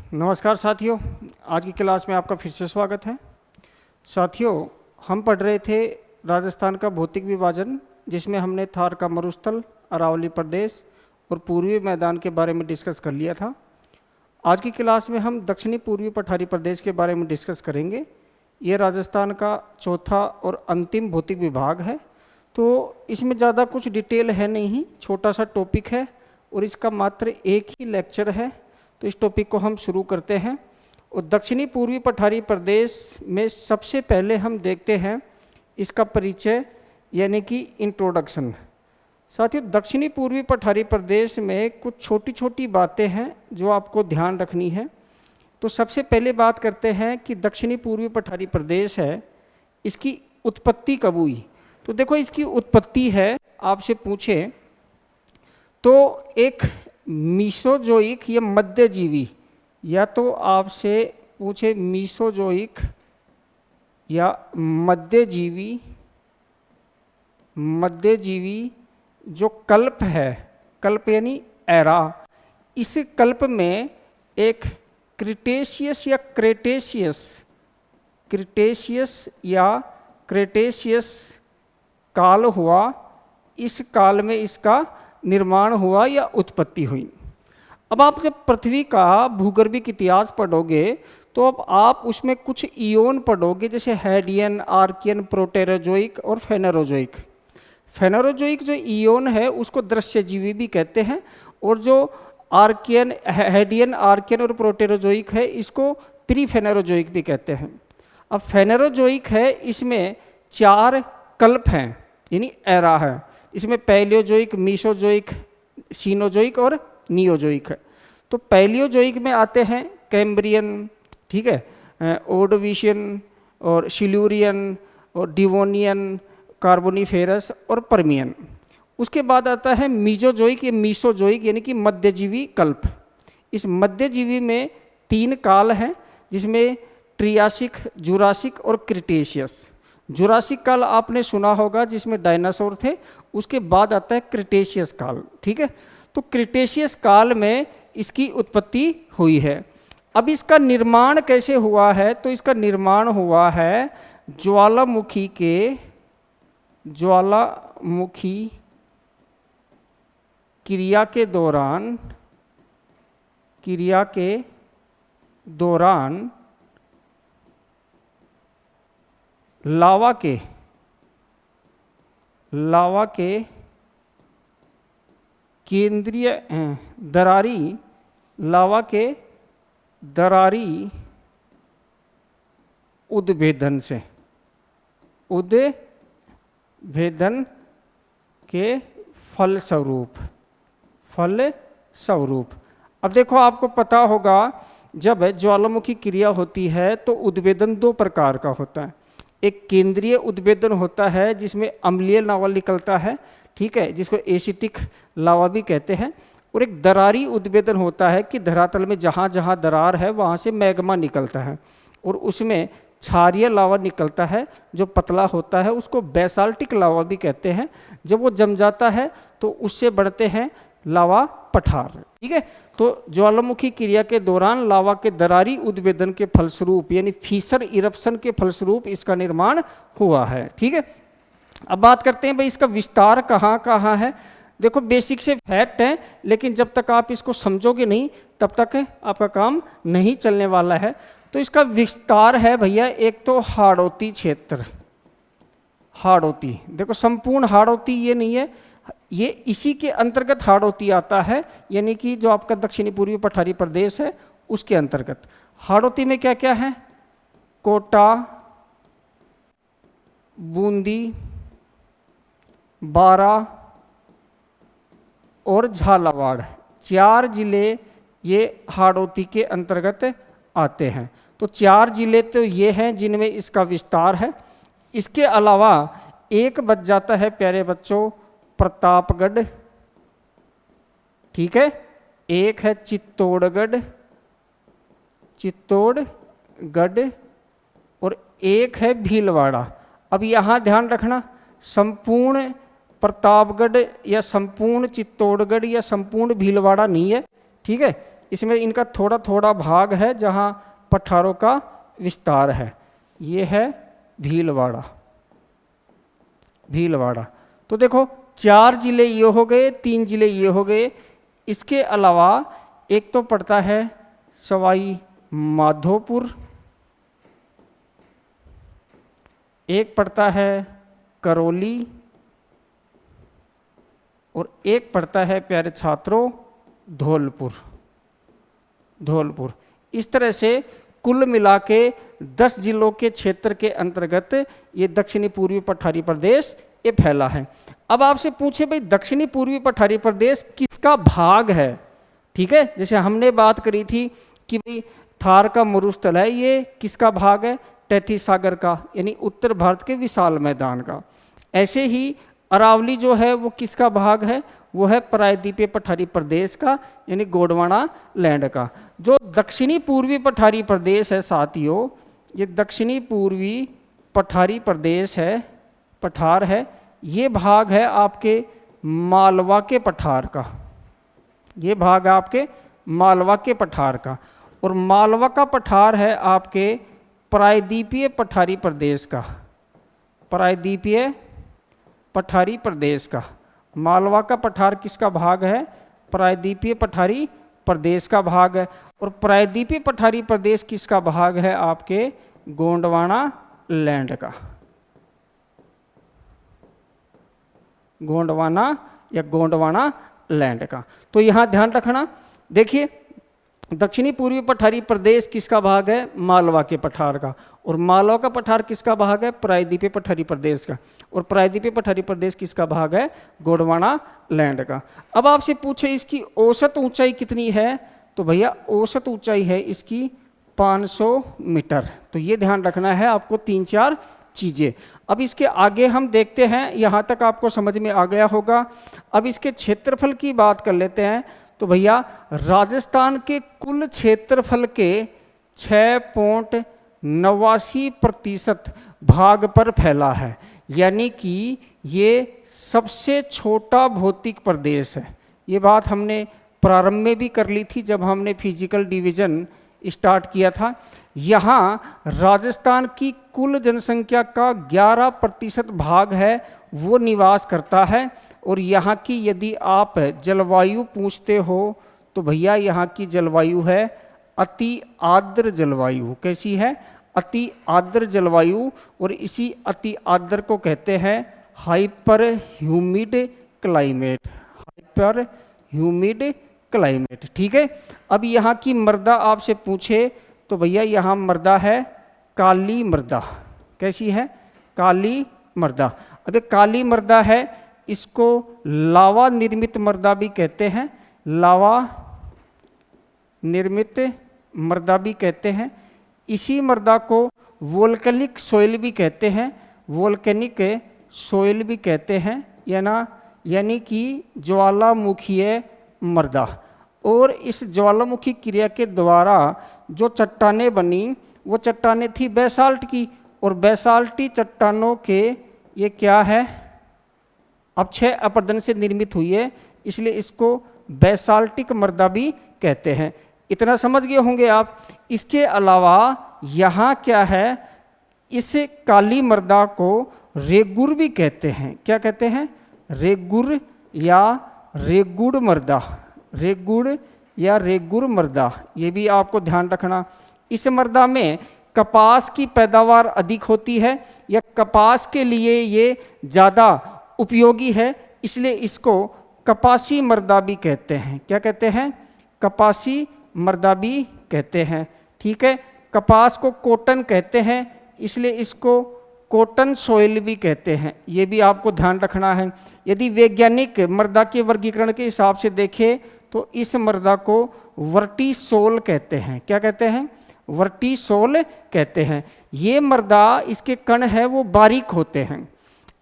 नमस्कार साथियों, आज की क्लास में आपका फिर से स्वागत है। साथियों, हम पढ़ रहे थे राजस्थान का भौतिक विभाजन, जिसमें हमने थार का मरुस्थल, अरावली प्रदेश और पूर्वी मैदान के बारे में डिस्कस कर लिया था। आज की क्लास में हम दक्षिणी पूर्वी पठारी प्रदेश के बारे में डिस्कस करेंगे। ये राजस्थान का चौथा और अंतिम भौतिक विभाग है, तो इसमें ज़्यादा कुछ डिटेल है नहीं, छोटा सा टॉपिक है और इसका मात्र एक ही लेक्चर है। तो इस टॉपिक को हम शुरू करते हैं। और दक्षिणी पूर्वी पठारी प्रदेश में सबसे पहले हम देखते हैं इसका परिचय, यानी कि इंट्रोडक्शन। साथियों, दक्षिणी पूर्वी पठारी प्रदेश में कुछ छोटी छोटी बातें हैं जो आपको ध्यान रखनी है। तो सबसे पहले बात करते हैं कि दक्षिणी पूर्वी पठारी प्रदेश है, इसकी उत्पत्ति कब हुई। तो देखो, इसकी उत्पत्ति है, आपसे पूछे तो एक मीसोजोइक या मध्यजीवी, या तो आपसे पूछे मीसोजोइक या मध्यजीवी जो कल्प है, कल्प यानी एरा, इस कल्प में एक क्रिटेशियस या क्रेटेशियस काल हुआ। इस काल में इसका निर्माण हुआ या उत्पत्ति हुई। अब आप जब पृथ्वी का भूगर्भिक इतिहास पढ़ोगे तो अब आप उसमें कुछ इयोन पढ़ोगे, जैसे हेडियन, आर्कियन, प्रोटेरोजोइक और फेनेरोजोइक। फेनेरोजोइक जो इयोन है उसको दृश्यजीवी भी कहते हैं, और जो आर्कियन, हेडियन, आर्कियन और प्रोटेरोजोइक है इसको प्री फेनेरोजोइक भी कहते हैं। अब फेनेरोजोइक है, इसमें 4 कल्प हैं, यानी एरा है। इसमें पैलियोजोइक, मीसोजोइक, सीनोजोइक और नियोजोइक है। तो पैलियोजोइक में आते हैं कैम्ब्रियन, ठीक है, ओर्डोविशियन और सिल्यूरियन और डिवोनियन, कार्बोनिफेरस और पर्मियन। उसके बाद आता है मीजोजोइक या मीसोजोइक, यानी कि मध्यजीवी कल्प। इस मध्यजीवी में 3 काल हैं, जिसमें ट्रियासिक, जुरासिक और क्रिटेशियस। जुरासिक काल आपने सुना होगा, जिसमें डायनासोर थे। उसके बाद आता है क्रिटेशियस काल, ठीक है। तो क्रिटेशियस काल में इसकी उत्पत्ति हुई है। अब इसका निर्माण कैसे हुआ है, तो इसका निर्माण हुआ है ज्वालामुखी क्रिया के दौरान लावा के केंद्रीय दरारी उद्भेदन के फलस्वरूप। अब देखो, आपको पता होगा जब ज्वालामुखी क्रिया होती है तो उद्भेदन 2 प्रकार का होता है। एक केंद्रीय उद्भेदन होता है जिसमें अम्लीय लावा निकलता है, ठीक है, जिसको एसिटिक लावा भी कहते हैं। और एक दरारी उद्भेदन होता है कि धरातल में जहाँ जहाँ दरार है वहाँ से मैग्मा निकलता है और उसमें क्षारीय लावा निकलता है जो पतला होता है, उसको बेसाल्टिक लावा भी कहते हैं। जब वो जम जाता है तो उससे बढ़ते हैं लावा पठार, ठीक है। तो ज्वालामुखी क्रिया के दौरान लावा के दरारी उद्भेदन के फलस्वरूप, यानी फीसर इरप्शन के फलस्वरूप इसका निर्माण हुआ है, ठीक है। अब बात करते हैं भाई इसका विस्तार कहाँ कहाँ है। देखो, बेसिक से फैक्ट है, लेकिन जब तक आप इसको समझोगे नहीं तब तक आपका काम नहीं चलने वाला है। तो इसका विस्तार है भैया, एक तो हाड़ौती क्षेत्र, हाड़ौती, देखो संपूर्ण हाड़ौती ये नहीं है, ये इसी के अंतर्गत हाड़ौती आता है, यानी कि जो आपका दक्षिणी पूर्वी पठारी प्रदेश है उसके अंतर्गत। हाड़ौती में क्या क्या है, कोटा, बूंदी, बारा और झालावाड़, 4 जिले ये हाड़ौती के अंतर्गत आते हैं। तो 4 जिले तो ये हैं जिनमें इसका विस्तार है। इसके अलावा एक बच जाता है प्यारे बच्चों प्रतापगढ़, ठीक है, एक है चित्तौड़गढ़ और एक है भीलवाड़ा। अब यहाँ ध्यान रखना, संपूर्ण प्रतापगढ़ या संपूर्ण चित्तौड़गढ़ या संपूर्ण भीलवाड़ा नहीं है, ठीक है। इसमें इनका थोड़ा थोड़ा भाग है जहाँ पठारों का विस्तार है। ये है भीलवाड़ा। भीलवाड़ा तो देखो 4 जिले ये हो गए, 3 जिले ये हो गए। इसके अलावा एक तो पड़ता है सवाई माधोपुर, एक पड़ता है करौली, और एक पड़ता है प्यारे छात्रों धौलपुर। धौलपुर इस तरह से कुल मिला के 10 जिलों के क्षेत्र के अंतर्गत ये दक्षिणी पूर्वी पठारी प्रदेश ये फैला है। अब आपसे पूछे भाई दक्षिणी पूर्वी पठारी प्रदेश किसका भाग है? ठीक है, जैसे हमने बात करी थी कि भाई थार का मरुस्थल है, ये किसका भाग है? तैतीस सागर का, यानी उत्तर भारत के विशाल मैदान का। ऐसे ही अरावली जो है वो किसका भाग है? वो है प्रायद्वीपीय पठारी प्रदेश का, यानी गोंडवाना लैंड का। जो दक्षिणी पूर्वी पठारी प्रदेश है साथियों, ये दक्षिणी पूर्वी पठारी प्रदेश है, पठार है, ये भाग है आपके मालवा के पठार का। ये भाग आपके मालवा के पठार का, और मालवा का पठार है आपके प्रायद्वीपीय पठारी प्रदेश का। प्रायद्वीपीय पठारी प्रदेश का मालवा का पठार किसका भाग है? प्रायद्वीपीय पठारी प्रदेश का भाग है। और प्रायद्वीपीय पठारी प्रदेश किसका भाग है? आपके गोंडवाना लैंड का। गोंडवाना या गोंडवाना लैंड का। तो यहाँ ध्यान रखना, देखिए दक्षिणी पूर्वी पठारी प्रदेश किसका भाग है? मालवा के पठार का। और मालवा का पठार किसका भाग है? प्रायद्वीपीय पठारी प्रदेश का। और प्रायद्वीपीय पठारी प्रदेश किसका भाग है? गोंडवाना लैंड का। अब आपसे पूछे इसकी औसत ऊंचाई कितनी है? तो भैया औसत ऊंचाई है इसकी 500 मीटर। तो ये ध्यान रखना है आपको 3-4 चीज़ें। अब इसके आगे हम देखते हैं, यहाँ तक आपको समझ में आ गया होगा। अब इसके क्षेत्रफल की बात कर लेते हैं। तो भैया राजस्थान के कुल क्षेत्रफल के 6.89% भाग पर फैला है, यानी कि ये सबसे छोटा भौतिक प्रदेश है। ये बात हमने प्रारंभ में भी कर ली थी जब हमने फिजिकल डिवीजन स्टार्ट किया था। यहाँ राजस्थान की कुल जनसंख्या का 11% भाग है वो निवास करता है। और यहाँ की यदि आप जलवायु पूछते हो तो भैया यहाँ की जलवायु है अति आर्द्र जलवायु। कैसी है? अति आर्द्र जलवायु। और इसी अति आर्द्र को कहते हैं hyper humid climate. Hyper humid climate. ठीक है। अब यहाँ की मृदा आपसे पूछे तो भैया यहाँ मृदा है काली मृदा। कैसी है? काली मृदा। अब ये काली मृदा है, इसको लावा निर्मित मृदा भी कहते हैं। लावा निर्मित मृदा भी कहते हैं। इसी मृदा को वोल्केनिक सोइल भी कहते हैं। वोल्केनिक सोइल भी कहते हैं, यानी कि ज्वालामुखीय मृदा। और इस ज्वालामुखी क्रिया के द्वारा जो चट्टानें बनी वो चट्टानें थी बेसाल्ट की। और बेसाल्टी चट्टानों के ये क्या है? अपक्षय अपरदन से निर्मित हुई है, इसलिए इसको बेसाल्टिक मृदा भी कहते हैं। इतना समझ गए होंगे आप। इसके अलावा यहाँ क्या है? इस काली मृदा को रेगुर भी कहते हैं। क्या कहते हैं? रेगुर या रेगुड़ मृदा। रेगुड़ या रेगुर मृदा, ये भी आपको ध्यान रखना। इस मृदा में कपास की पैदावार अधिक होती है, या कपास के लिए ये ज़्यादा उपयोगी है, इसलिए इसको कपासी मृदा भी कहते हैं। क्या कहते हैं? कपासी मृदा भी कहते हैं। ठीक है। कपास को कॉटन कहते हैं, इसलिए इसको कॉटन सॉइल भी कहते हैं। ये भी आपको ध्यान रखना है। यदि वैज्ञानिक मृदा के वर्गीकरण के हिसाब से देखें तो इस मृदा को वर्टिसोल कहते हैं। क्या कहते हैं? वर्टिसोल कहते हैं। ये मृदा, इसके कण है वो बारीक होते हैं।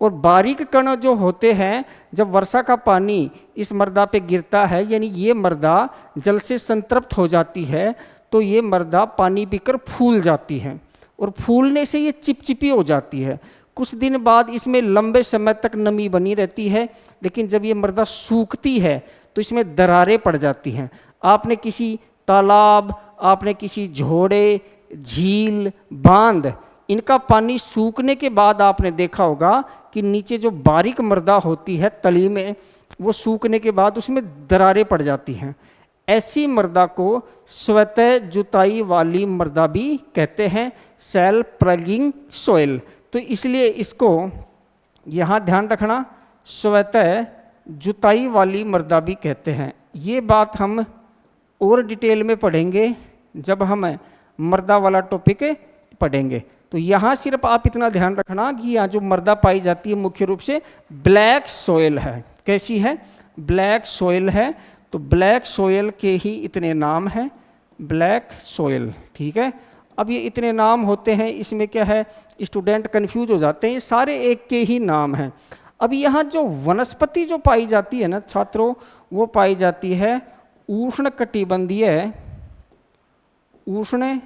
और बारीक कण जो होते हैं, जब वर्षा का पानी इस मृदा पे गिरता है, यानी ये मृदा जल से संतृप्त हो जाती है, तो ये मृदा पानी पीकर फूल जाती है। और फूलने से ये चिपचिपी हो जाती है। कुछ दिन बाद इसमें लंबे समय तक नमी बनी रहती है, लेकिन जब ये मृदा सूखती है तो इसमें दरारें पड़ जाती हैं। आपने किसी तालाब, आपने किसी झोड़े, झील, बांध, इनका पानी सूखने के बाद आपने देखा होगा कि नीचे जो बारीक मृदा होती है तली में, वो सूखने के बाद उसमें दरारें पड़ जाती हैं। ऐसी मृदा को स्वतः जुताई वाली मृदा भी कहते हैं, सेल्फ प्लगिंग सोइल। तो इसलिए इसको यहाँ ध्यान रखना, स्वतः जुताई वाली मृदा भी कहते हैं। ये बात हम और डिटेल में पढ़ेंगे जब हम मृदा वाला टॉपिक पढ़ेंगे। तो यहाँ सिर्फ आप इतना ध्यान रखना कि यहाँ जो मृदा पाई जाती है मुख्य रूप से ब्लैक सोइल है। कैसी है? ब्लैक सोइल है। तो ब्लैक सोइल के ही इतने नाम हैं, ब्लैक सोइल, ठीक है। अब ये इतने नाम होते हैं, इसमें क्या है, स्टूडेंट कंफ्यूज हो जाते हैं, ये सारे एक के ही नाम हैं। अब यहाँ जो वनस्पति जो पाई जाती है ना छात्रों, वो पाई जाती है उष्ण कटिबंधीय, उष्ण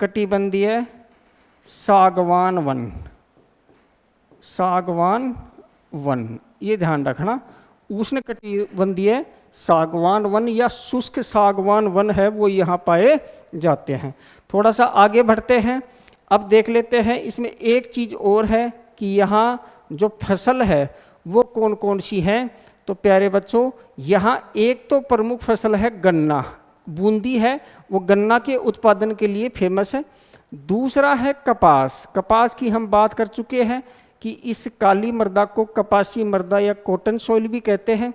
कटिबंधीय सागवान वन, सागवान वन, ये ध्यान रखना। उष्ण कटिबंधीय सागवान वन या शुष्क सागवान वन है, वो यहाँ पाए जाते हैं। थोड़ा सा आगे बढ़ते हैं, अब देख लेते हैं इसमें एक चीज़ और है कि यहाँ जो फसल है वो कौन कौन सी है। तो प्यारे बच्चों, यहाँ एक तो प्रमुख फसल है गन्ना, बूंदी है, वो गन्ना के उत्पादन के लिए फेमस है। दूसरा है कपास, कपास की हम बात कर चुके हैं कि इस काली मृदा को कपासी मृदा या कॉटन सॉइल भी कहते हैं।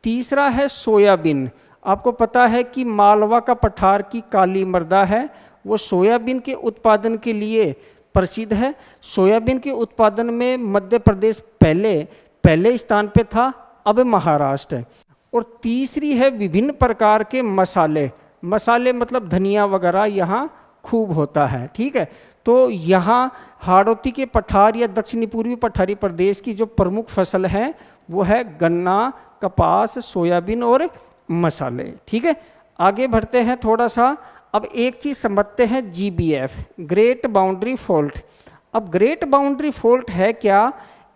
तीसरा है सोयाबीन, आपको पता है कि मालवा का पठार की काली मृदा है, वो सोयाबीन के उत्पादन के लिए प्रसिद्ध है। सोयाबीन के उत्पादन में मध्य प्रदेश पहले स्थान पे था, अब महाराष्ट्र है। और तीसरी है विभिन्न प्रकार के मसाले, मसाले मतलब धनिया वगैरह यहाँ खूब होता है, ठीक है। तो यहाँ हाड़ौती के पठार या दक्षिणी पूर्वी पठारी प्रदेश की जो प्रमुख फसल है वो है गन्ना, कपास, सोयाबीन और मसाले, ठीक है। आगे बढ़ते हैं थोड़ा सा, अब एक चीज़ समझते हैं, GBF, ग्रेट बाउंड्री फॉल्ट। अब ग्रेट बाउंड्री फॉल्ट है क्या,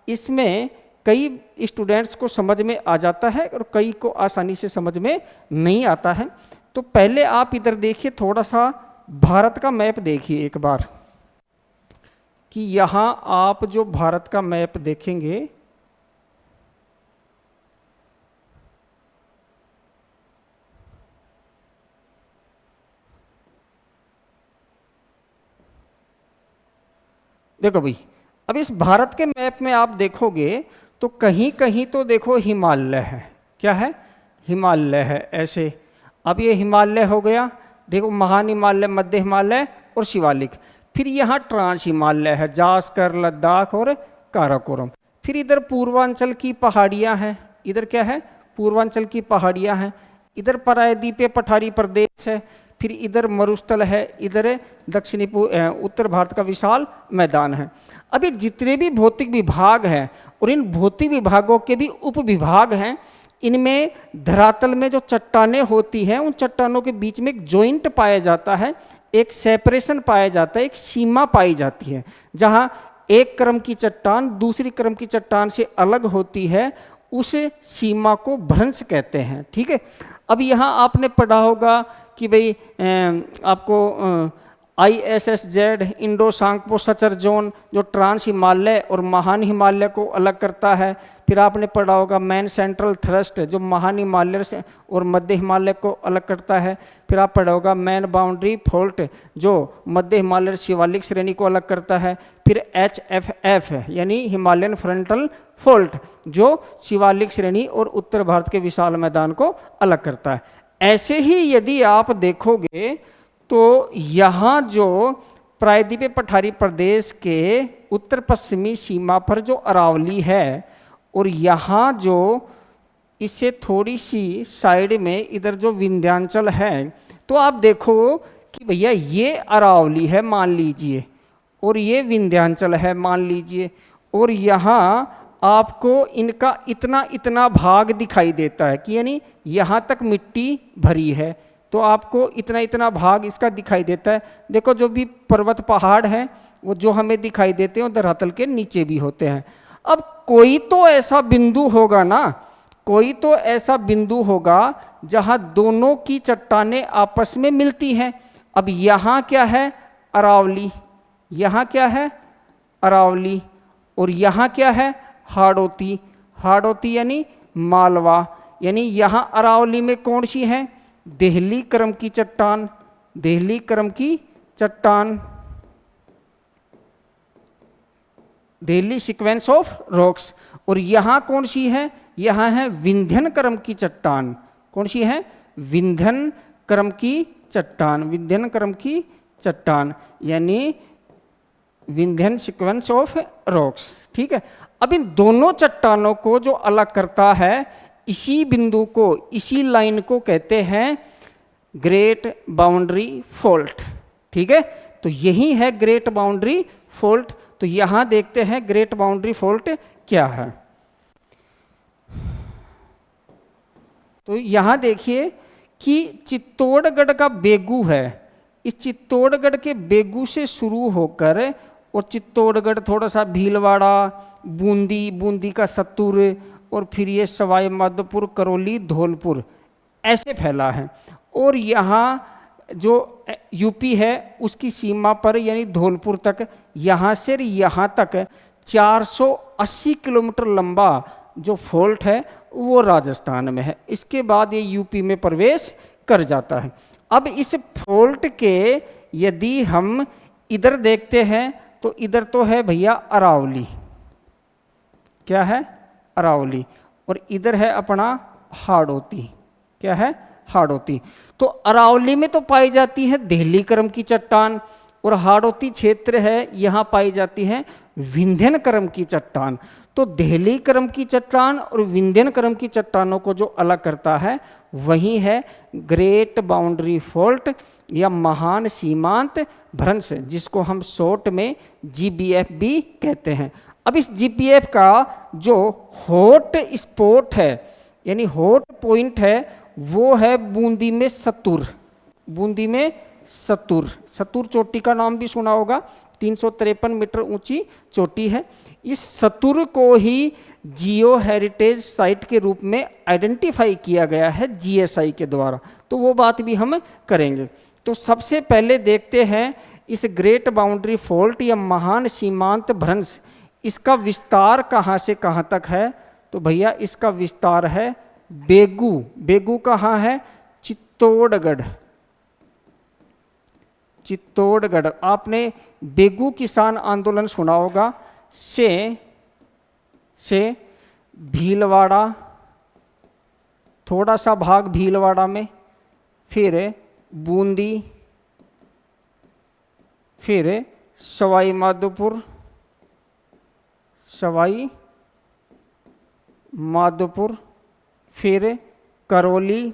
इसमें कई स्टूडेंट्स को समझ में आ जाता है और कई को आसानी से समझ में नहीं आता है। तो पहले आप इधर देखिए, थोड़ा सा भारत का मैप देखिए एक बार, कि यहाँ आप जो भारत का मैप देखेंगे, देखो भाई, अब इस भारत के मैप में आप देखोगे तो कहीं कहीं तो देखो हिमालय है, क्या है, हिमालय है ऐसे। अब ये हिमालय हो गया, देखो महान हिमालय, मध्य हिमालय और शिवालिक। फिर यहाँ ट्रांस हिमालय है, जास्कर, लद्दाख और काराकोरम। फिर इधर पूर्वांचल की पहाड़ियाँ हैं, इधर क्या है, पूर्वांचल की पहाड़ियाँ हैं। इधर प्रायद्वीपीय पठारी प्रदेश है, फिर इधर मरुस्थल है, इधर दक्षिणी उत्तर भारत का विशाल मैदान है। अभी जितने भी भौतिक विभाग हैं और इन भौतिक विभागों के भी उप विभाग हैं, इनमें धरातल में जो चट्टानें होती हैं उन चट्टानों के बीच में एक जॉइंट पाया जाता है, एक सेपरेशन पाया जाता है, एक सीमा पाई जाती है, जहाँ एक क्रम की चट्टान दूसरी क्रम की चट्टान से अलग होती है, उस सीमा को भ्रंश कहते हैं, ठीक है। अब यहाँ आपने पढ़ा होगा कि भाई आपको ISSZ, Indo Tsangpo suture zone, जो ट्रांस हिमालय और महान हिमालय को अलग करता है। फिर आपने पढ़ा होगा मैन सेंट्रल थ्रस्ट, जो महान हिमालय से और मध्य हिमालय को अलग करता है। फिर आप पढ़ा होगा मैन बाउंड्री फॉल्ट, जो मध्य हिमालय शिवालिक श्रेणी को अलग करता है। फिर HFF यानी हिमालयन फ्रंटल फॉल्ट, जो शिवालिक श्रेणी और उत्तर भारत के विशाल मैदान को अलग करता है। ऐसे ही यदि आप देखोगे तो यहाँ जो प्रायद्वीपीय पठारी प्रदेश के उत्तर पश्चिमी सीमा पर जो अरावली है, और यहाँ जो इससे थोड़ी सी साइड में इधर जो विंध्याचल है, तो आप देखो कि भैया ये अरावली है मान लीजिए, और ये विंध्याचल है मान लीजिए, और यहाँ आपको इनका इतना इतना भाग दिखाई देता है कि यानी यहाँ तक मिट्टी भरी है, तो आपको इतना इतना भाग इसका दिखाई देता है। देखो जो भी पर्वत पहाड़ हैं वो जो हमें दिखाई देते हैं वो धरातल के नीचे भी होते हैं। अब कोई तो ऐसा बिंदु होगा ना, कोई तो ऐसा बिंदु होगा जहां दोनों की चट्टानें आपस में मिलती हैं। अब यहां क्या है, अरावली, यहां क्या है, अरावली, और यहां क्या है, हाड़ौती, हाड़ौती यानी मालवा, यानी यहां अरावली में कौन सी है, देहली क्रम की चट्टान, देहली क्रम की चट्टान, देहली सीक्वेंस ऑफ रॉक्स। और यहां कौन सी है, यहां है विंध्यन क्रम की चट्टान, कौन सी है, विंध्यन क्रम की चट्टान, विंध्यन क्रम की चट्टान, यानी विंध्यन सीक्वेंस ऑफ रॉक्स। ठीक है, अब इन दोनों चट्टानों को जो अलग करता है, इसी बिंदु को, इसी लाइन को कहते हैं ग्रेट बाउंड्री फॉल्ट। ठीक है, तो यही है ग्रेट बाउंड्री फॉल्ट। तो यहां देखते हैं ग्रेट बाउंड्री फॉल्ट क्या है। तो यहां देखिए कि चित्तौड़गढ़ का बेगू है, इस चित्तौड़गढ़ के बेगू से शुरू होकर, और चित्तौड़गढ़ थोड़ा सा भीलवाड़ा, बूंदी, बूंदी का सत्तूर, और फिर ये सवाई माधोपुर, करौली, धौलपुर, ऐसे फैला है। और यहाँ जो यूपी है उसकी सीमा पर यानी धौलपुर तक, यहाँ से यहाँ तक 480 किलोमीटर लंबा जो फॉल्ट है वो राजस्थान में है। इसके बाद ये यूपी में प्रवेश कर जाता है। अब इस फॉल्ट के यदि हम इधर देखते हैं तो इधर तो है भैया अरावली, क्या है, अरावली, और इधर है अपना हाड़ौती, क्या है, हाड़ौती। तो अरावली में तो पाई जाती है देहली क्रम की चट्टान, और हाड़ौती क्षेत्र है यहाँ पाई जाती है विंध्यन क्रम की चट्टान। तो देहली क्रम की चट्टान और विंध्यन क्रम की चट्टानों को जो अलग करता है वही है ग्रेट बाउंड्री फॉल्ट या महान सीमांत भ्रंश, जिसको हम शॉर्ट में GBF भी कहते हैं। अब इस GBF का जो हॉट स्पॉट है यानी हॉट पॉइंट है वो है बूंदी में सत्तूर, बूंदी में सत्तूर, सत्तूर चोटी का नाम भी सुना होगा, 353 मीटर ऊंची चोटी है। इस सत्तूर को ही जियो हेरिटेज साइट के रूप में आइडेंटिफाई किया गया है GSI के द्वारा, तो वो बात भी हम करेंगे। तो सबसे पहले देखते हैं इस ग्रेट बाउंड्री फॉल्ट या महान सीमांत भ्रंश, इसका विस्तार कहाँ से कहाँ तक है। तो भैया इसका विस्तार है बेगू, बेगू कहाँ है, चित्तौड़गढ़, चित्तौड़गढ़। आपने बेगू किसान आंदोलन सुना होगा, से भीलवाड़ा, थोड़ा सा भाग भीलवाड़ा में, फिर बूंदी, फिर सवाई माधोपुर, सवाई माधोपुर, फिर करौली,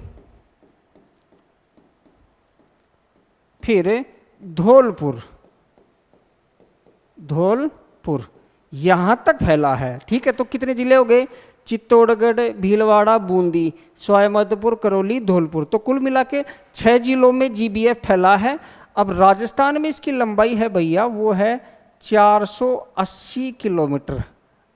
फिर धौलपुर, धौलपुर, यहाँ तक फैला है। ठीक है, तो कितने जिले हो गए, चित्तौड़गढ़, भीलवाड़ा, बूंदी, सवाई माधोपुर, करौली, धौलपुर, तो कुल मिला के 6 जिलों में GBF फैला है। अब राजस्थान में इसकी लंबाई है भैया वो है 480 किलोमीटर,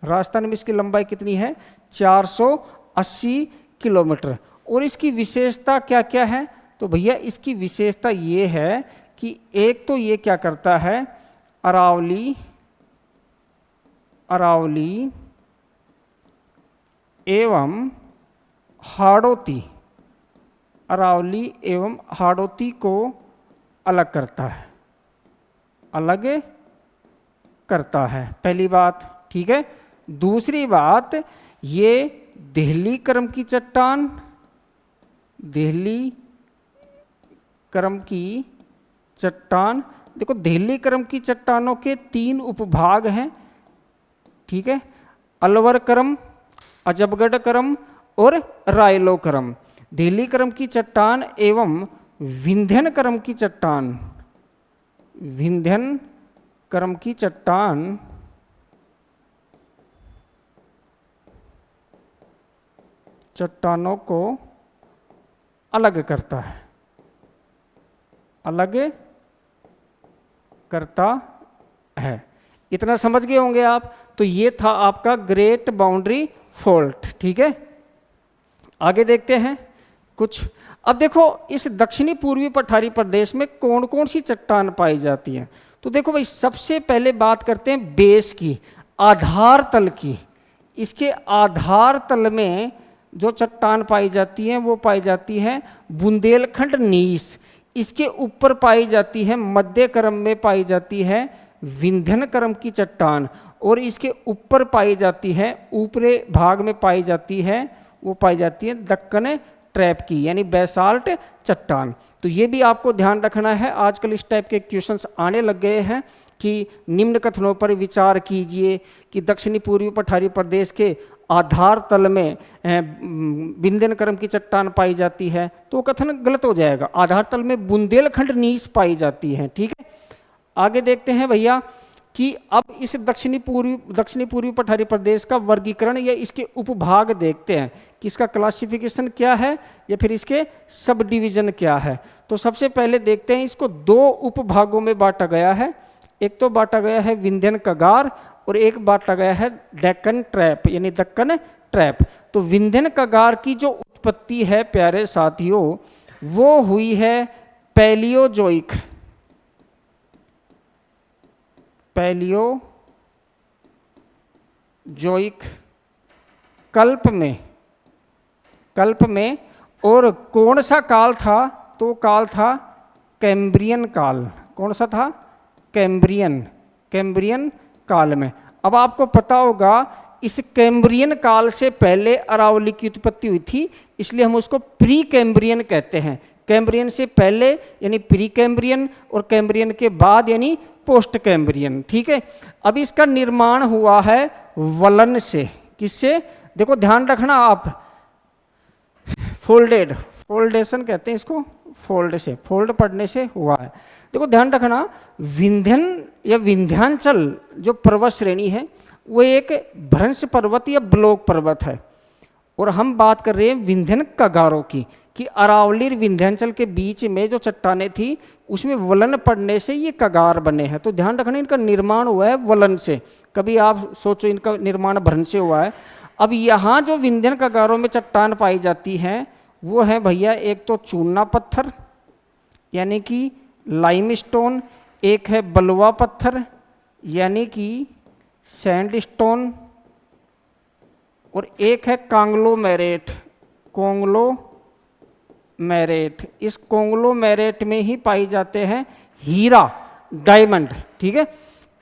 राजस्थान में इसकी लंबाई कितनी है, 480 किलोमीटर। और इसकी विशेषता क्या क्या है, तो भैया इसकी विशेषता ये है कि एक तो ये क्या करता है, अरावली, अरावली एवं हाड़ौती, अरावली एवं हाड़ौती को अलग करता है, अलग करता है, पहली बात। ठीक है, दूसरी बात ये देहली क्रम की चट्टान, देहली क्रम की चट्टान, देखो देहली क्रम की चट्टानों के 3 उपभाग हैं। ठीक है, अलवर क्रम, अजबगढ़ क्रम और रायलो क्रम। देहली क्रम की चट्टान एवं विंध्यन क्रम की चट्टान, विंध्यन क्रम की चट्टान चट्टानों को अलग करता है, अलग करता है। इतना समझ गए होंगे आप। तो ये था आपका ग्रेट बाउंड्री फॉल्ट। ठीक है, आगे देखते हैं कुछ। अब देखो इस दक्षिणी पूर्वी पठारी प्रदेश में कौन कौन सी चट्टान पाई जाती है। तो देखो भाई, सबसे पहले बात करते हैं बेस की, आधार तल की। इसके आधार तल में जो चट्टान पाई जाती है वो पाई जाती है बुंदेलखंड नीस। इसके ऊपर पाई जाती है, मध्य क्रम में पाई जाती है विंध्यन क्रम की चट्टान, और इसके ऊपर पाई जाती है, ऊपरी भाग में पाई जाती है, वो पाई जाती है दक्कन ट्रैप की, यानी बेसाल्ट चट्टान। तो ये भी आपको ध्यान रखना है। आजकल इस टाइप के क्वेश्चंस आने लग गए हैं कि निम्न कथनों पर विचार कीजिए कि दक्षिणी पूर्वी पठारी प्रदेश के आधार तल में विंध्यन क्रम की चट्टान पाई जाती है, तो कथन गलत हो जाएगा। आधार तल में बुंदेलखंड नीस पाई जाती है, ठीक है। आगे देखते हैं भैया कि अब इस दक्षिणी पूर्वी पठारी प्रदेश का वर्गीकरण या इसके उपभाग देखते हैं कि इसका क्लासिफिकेशन क्या है या फिर इसके सब डिवीजन क्या है। तो सबसे पहले देखते हैं, इसको दो उपभागों में बांटा गया है। एक तो बांटा गया है विंध्यन कगार और एक बांटा गया है डेक्कन ट्रैप, यानी दक्कन ट्रैप। तो विंध्यन कगार की जो उत्पत्ति है प्यारे साथियों, वो हुई है पैलियोजोइक कल्प में। और कौन सा काल था, तो काल था कैम्ब्रियन काल। कौन सा था? कैम्ब्रियन काल में। अब आपको पता होगा इस कैम्ब्रियन काल से पहले अरावली की उत्पत्ति हुई थी, इसलिए हम उसको प्री कैम्ब्रियन कहते हैं। कैम्ब्रियन से पहले यानी प्री कैम्ब्रियन, और कैम्ब्रियन के बाद यानी पोस्ट कैम्ब्रियन, ठीक है। अब इसका निर्माण हुआ है वलन से। किससे? देखो ध्यान रखना आप, फोल्डेशन कहते हैं इसको, फोल्ड पड़ने से हुआ है। देखो ध्यान रखना, विंध्यन या विंध्यांचल जो पर्वत श्रेणी है वो एक भ्रंश पर्वत या ब्लॉक पर्वत है, और हम बात कर रहे हैं विंध्यन कगारों की, कि अरावली और विंध्यांचल के बीच में जो चट्टानें थी उसमें वलन पड़ने से ये कगार बने हैं। तो ध्यान रखना, इनका निर्माण हुआ है वलन से। कभी आप सोचो इनका निर्माण भ्रंश से हुआ है। अब यहाँ जो विंध्यन कगारों में चट्टान पाई जाती हैं वो है भैया, एक तो चूना पत्थर यानी कि लाइमस्टोन, एक है बलुआ पत्थर यानी कि सैंडस्टोन, और एक है कांग्लोमेरेट। इस कांग्लोमेरेट में ही पाई जाते हैं हीरा, डायमंड, ठीक है।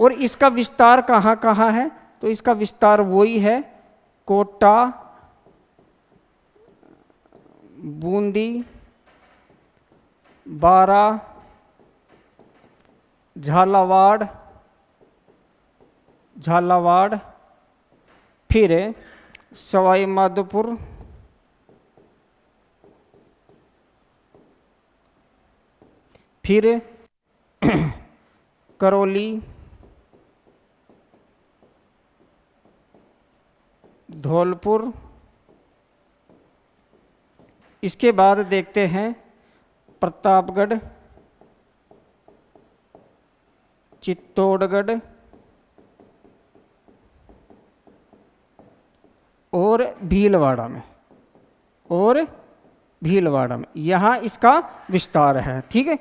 और इसका विस्तार कहाँ कहाँ है? तो इसका विस्तार वही है कोटा, बूंदी, बारा, झालावाड़, फिर सवाई माधोपुर, फिर करौली, धौलपुर। इसके बाद देखते हैं प्रतापगढ़, चित्तौड़गढ़ और भीलवाड़ा में, यहाँ इसका विस्तार है, ठीक है।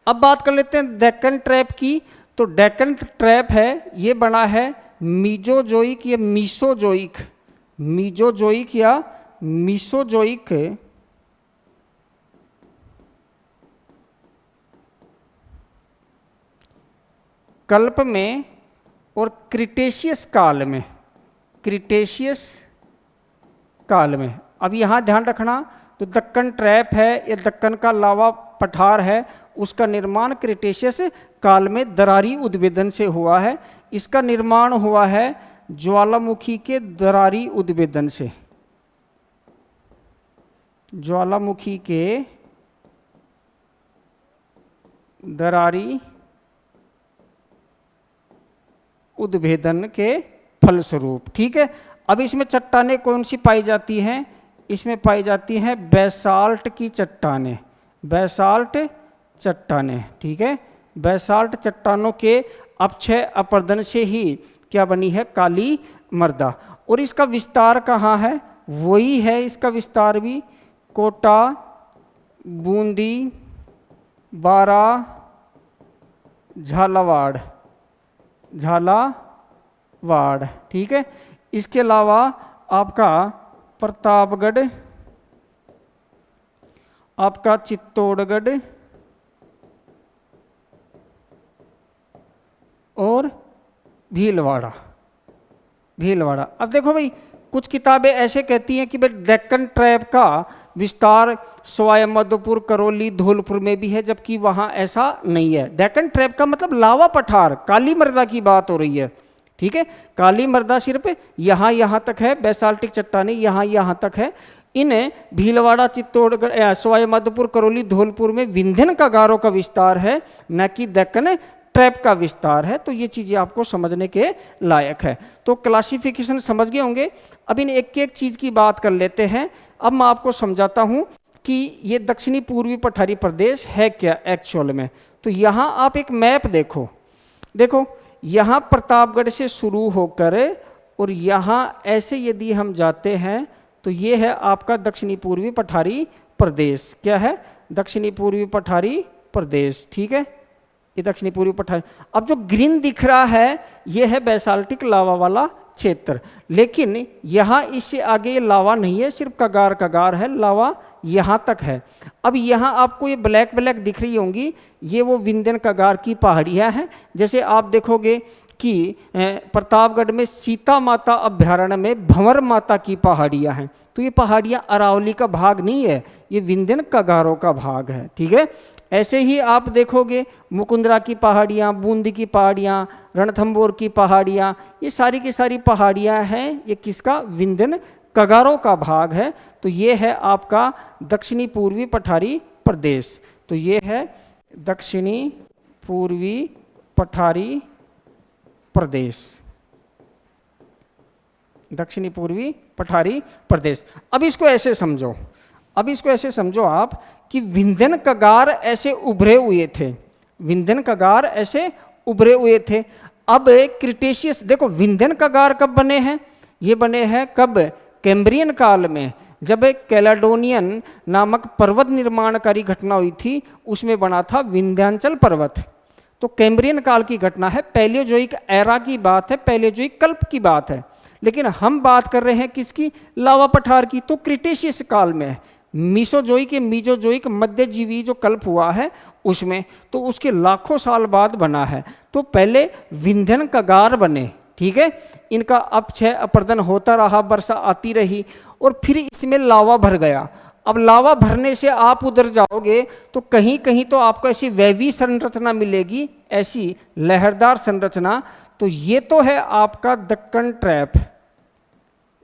अब बात कर लेते हैं डेक्कन ट्रैप की। तो डेक्कन ट्रैप है, ये बना है मीजोजोइक या मीसोजोइक कल्प में और क्रिटेशियस काल में। अब यहाँ ध्यान रखना, तो दक्कन ट्रैप है या दक्कन का लावा पठार है, उसका निर्माण क्रिटेशियस काल में दरारी उद्भेदन से हुआ है। इसका निर्माण हुआ है ज्वालामुखी के दरारी उद्भेदन से। ज्वालामुखी के दरारी उद्भेदन के फलस्वरूप, ठीक है। अब इसमें चट्टानें कौन सी पाई जाती हैं? इसमें पाई जाती हैं बेसाल्ट की चट्टानें, ठीक है। बेसाल्ट चट्टानों के अपक्षय अपर्दन से ही क्या बनी है? काली मर्दा। और इसका विस्तार कहाँ है? वही है इसका विस्तार भी। कोटा, बूंदी, बारा, झालावाड़, झालावाड़, ठीक है। इसके अलावा आपका प्रतापगढ़, आपका चित्तौड़गढ़ और भीलवाड़ा, भीलवाड़ा। अब देखो भाई, कुछ किताबें ऐसे कहती हैं कि भाई डेक्कन ट्रैप का विस्तार सवाई माधोपुर, करौली, धौलपुर में भी है, जबकि वहाँ ऐसा नहीं है। डेक्कन ट्रैप का मतलब लावा पठार, काली मृदा की बात हो रही है, ठीक है। काली मृदा सिर्फ यहाँ तक है, बेसाल्टिक चट्टानें यहाँ तक है। इन भीलवाड़ा, चित्तौड़गढ़, सवाई माधोपुर, करौली, धौलपुर में विंध्यन कगारों का विस्तार है, न कि डेक्कन ट्रैप का विस्तार है। तो ये चीज़ें आपको समझने के लायक है। तो क्लासिफिकेशन समझ गए होंगे। अब इन एक एक चीज़ की बात कर लेते हैं। अब मैं आपको समझाता हूँ कि ये दक्षिणी पूर्वी पठारी प्रदेश है क्या एक्चुअल में। तो यहाँ आप एक मैप देखो, देखो यहाँ प्रतापगढ़ से शुरू होकर और यहाँ ऐसे यदि हम जाते हैं तो ये है आपका दक्षिणी पूर्वी पठारी प्रदेश। क्या है? दक्षिणी पूर्वी पठारी प्रदेश, ठीक है। ये दक्षिणी पूर्वी पठारी। अब जो ग्रीन दिख रहा है ये है बेसाल्टिक लावा वाला क्षेत्र, लेकिन यहाँ इससे आगे ये लावा नहीं है, सिर्फ कगार कगार है, लावा यहाँ तक है। अब यहाँ आपको ये ब्लैक ब्लैक दिख रही होंगी, ये वो विंध्यन कगार की पहाड़ियाँ हैं। जैसे आप देखोगे कि प्रतापगढ़ में सीता माता अभ्यारण्य में भंवर माता की पहाड़ियाँ हैं, तो ये पहाड़ियाँ अरावली का भाग नहीं है, ये विंध्यन कगारों का भाग है, ठीक है। ऐसे ही आप देखोगे मुकुंदरा की पहाड़ियाँ, बूंदी की पहाड़ियाँ, रणथंबोर की पहाड़ियाँ, ये सारी की सारी पहाड़ियाँ हैं, ये किसका? विंध्यन कगारों का भाग है। तो ये है आपका दक्षिणी पूर्वी पठारी प्रदेश। तो ये है दक्षिणी पूर्वी पठारी प्रदेश, दक्षिणी पूर्वी पठारी प्रदेश। अब इसको ऐसे समझो, अब इसको ऐसे समझो आप कि विंध्यन कगार ऐसे उभरे हुए थे, विंध्यन कगार ऐसे उभरे हुए थे। अब क्रिटेशियस, देखो विंध्यन कगार कब बने हैं? ये बने हैं कब? कैम्ब्रियन काल में, जब एक कैलेडोनियन नामक पर्वत निर्माणकारी घटना हुई थी, उसमें बना था विंध्याचल पर्वत। तो कैम्ब्रियन काल की घटना है, पैलियोजोइक एरा की बात है, पैलियोजोइक कल्प की बात है। लेकिन हम बात कर रहे हैं किसकी? लावा पठार की। तो क्रिटेशियस काल में, मीसोजोइक या मीजोजोइक मध्यजीवी जो कल्प हुआ है उसमें, तो उसके लाखों साल बाद बना है। तो पहले विंध्यन कगार बने, ठीक है। इनका अपक्षय अपर्दन होता रहा, वर्षा आती रही और फिर इसमें लावा भर गया। अब लावा भरने से आप उधर जाओगे तो कहीं कहीं तो आपको ऐसी वैवी संरचना मिलेगी, ऐसी लहरदार संरचना। तो ये तो है आपका Deccan trap,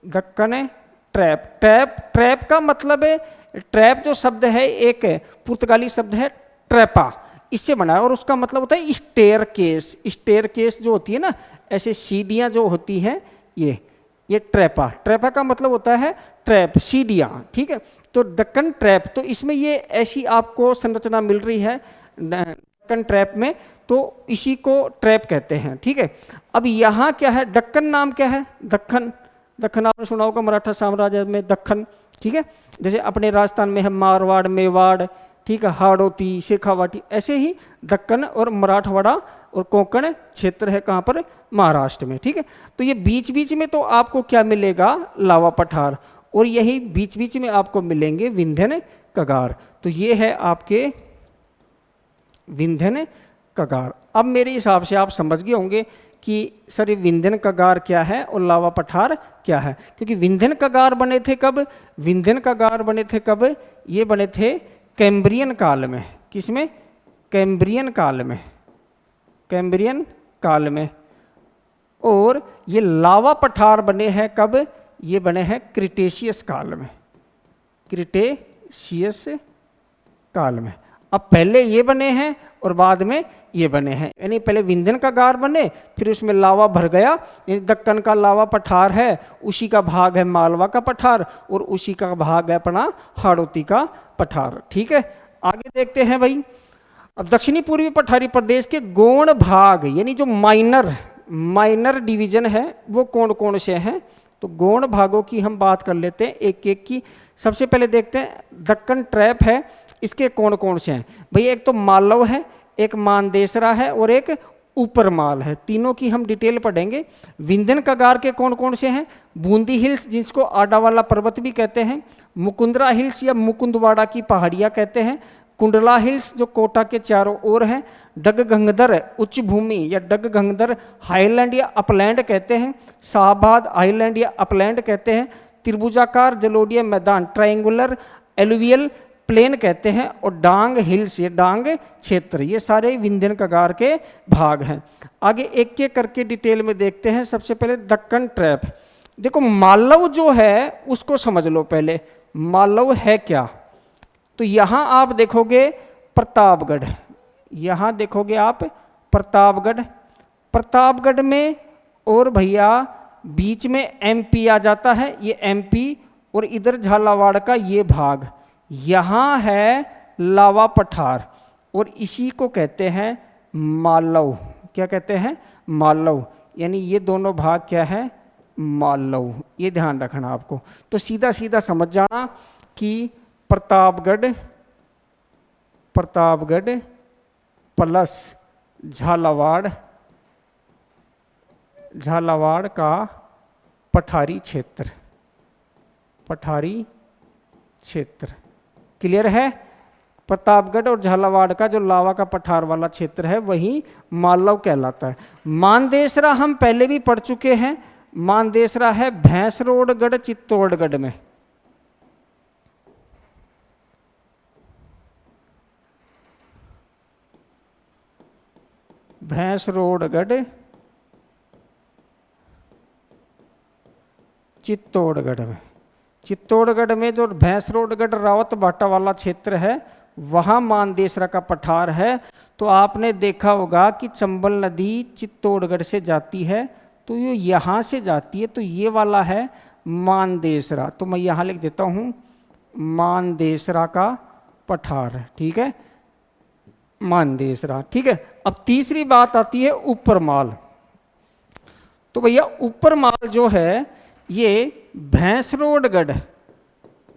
Deccan trap. Trap का मतलब है, ट्रैप जो शब्द है एक पुर्तगाली शब्द है ट्रैपा, इससे बना है और उसका मतलब होता है स्टेयर केस। स्टेयर केस जो होती है ना, ऐसे सीढ़ियाँ जो होती हैं, ये ट्रैपा। ट्रैपा का मतलब होता है ट्रैप, सीढ़ियाँ, ठीक है। तो दक्कन ट्रैप, तो इसमें ये ऐसी आपको संरचना मिल रही है दक्कन ट्रैप में, तो इसी को ट्रैप कहते हैं, ठीक है। अब यहाँ क्या है? दक्कन नाम क्या है? दक्कन। दक्कन आपने सुना होगा, मराठा साम्राज्य में दक्कन, ठीक है। जैसे अपने राजस्थान में है मारवाड़, मेवाड़, ठीक है, हाड़ौती, शेखावाटी, ऐसे ही दक्कन और मराठवाड़ा और कोंकण क्षेत्र है कहाँ पर? महाराष्ट्र में, ठीक है। तो ये बीच बीच में तो आपको क्या मिलेगा? लावा पठार, और यही बीच बीच में आपको मिलेंगे विंध्यन कगार। तो ये है आपके विंध्यन कगार। अब मेरे हिसाब से आप समझ गए होंगे कि सर ये विंध्यन कगार क्या है और लावा पठार क्या है, क्योंकि विंध्यन कगार बने थे कब? विंध्यन कगार बने थे कब? ये बने थे कैम्ब्रियन काल में। किसमें? कैम्ब्रियन काल में, कैम्ब्रियन काल में। और ये लावा पठार बने हैं कब? ये बने हैं क्रिटेशियस काल में, क्रिटेशियस काल में। अब पहले ये बने हैं और बाद में ये बने हैं, यानी पहले विंध्यन कगार बने, फिर उसमें लावा भर गया, यानी दक्कन का लावा पठार है, उसी का भाग है मालवा का पठार और उसी का भाग है अपना हाड़ौती का पठार, ठीक है। आगे देखते हैं भाई। अब दक्षिणी पूर्वी पठारी प्रदेश के गौण भाग, यानी जो माइनर डिवीजन है, वो कौन कौन से हैं? तो गौण भागों की हम बात कर लेते हैं एक एक की। सबसे पहले देखते हैं दक्कन ट्रैप है, इसके कौन कौन से हैं भाई। एक तो मालव है, एक मानदेसरा है और एक ऊपरमाल है। तीनों की हम डिटेल पढ़ेंगे। विंध्यन कगार के कौन कौन से हैं? बूंदी हिल्स जिसको आडावाला पर्वत भी कहते हैं, मुकुंदरा हिल्स या मुकुंदवाड़ा की पहाड़ियाँ कहते हैं, कुंडला हिल्स जो कोटा के चारों ओर है, डगगंगधर उच्च भूमि या डगगंगधर हाईलैंड या अपलैंड कहते हैं, शाहबाद हाईलैंड या अपलैंड कहते हैं, त्रिभुजाकार जलोढ़ीय मैदान ट्रायंगुलर एलुवियल प्लेन कहते हैं, और डांग हिल्स ये डांग क्षेत्र, ये सारे विंध्यन कगार के भाग हैं। आगे एक एक करके डिटेल में देखते हैं। सबसे पहले दक्कन ट्रैप। देखो मालव जो है उसको समझ लो पहले, मालव है क्या। तो यहाँ आप देखोगे प्रतापगढ़, यहाँ देखोगे आप प्रतापगढ़, प्रतापगढ़ में और भैया बीच में एमपी आ जाता है, ये एमपी, और इधर झालावाड़ का ये भाग, यहाँ है लावा पठार और इसी को कहते हैं मालव। क्या कहते हैं? मालव। यानी ये दोनों भाग क्या है? मालव। ये ध्यान रखना आपको। तो सीधा सीधा समझ जाना कि प्रतापगढ़, प्रतापगढ़ प्लस झालावाड़, झालावाड़ का पठारी क्षेत्र, पठारी क्षेत्र क्लियर है। प्रतापगढ़ और झालावाड़ का जो लावा का पठार वाला क्षेत्र है वही मालव कहलाता है। मानदेसरा हम पहले भी पढ़ चुके हैं। मानदेसरा है भैंसरोडगढ़ चित्तौड़गढ़ में, भैंसरोडगढ़ चित्तौड़गढ़ में, चित्तौड़गढ़ में जो भैंसरोडगढ़ रावत भाटा वाला क्षेत्र है वहाँ मानदेसरा का पठार है। तो आपने देखा होगा कि चंबल नदी चित्तौड़गढ़ से जाती है, तो ये यहाँ से जाती है, तो ये वाला है मानदेसरा। तो मैं यहाँ लिख देता हूँ मानदेसरा का पठार, ठीक है, मानदेसरा, ठीक है। अब तीसरी बात आती है ऊपरमाल। तो भैया ऊपरमाल जो है ये भैंसरोडगढ़,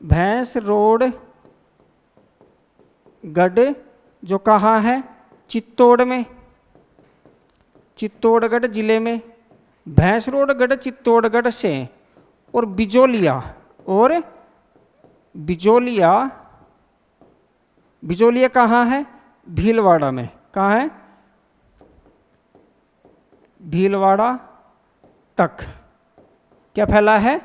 भैंसरोडगढ़ जो कहाँ है? चित्तौड़ में, चित्तौड़गढ़ जिले में। भैंसरोडगढ़ चित्तौड़गढ़ से और बिजोलिया, और बिजोलिया, बिजोलिया कहाँ है? भीलवाड़ा में। कहाँ है? भीलवाड़ा तक क्या फैला है?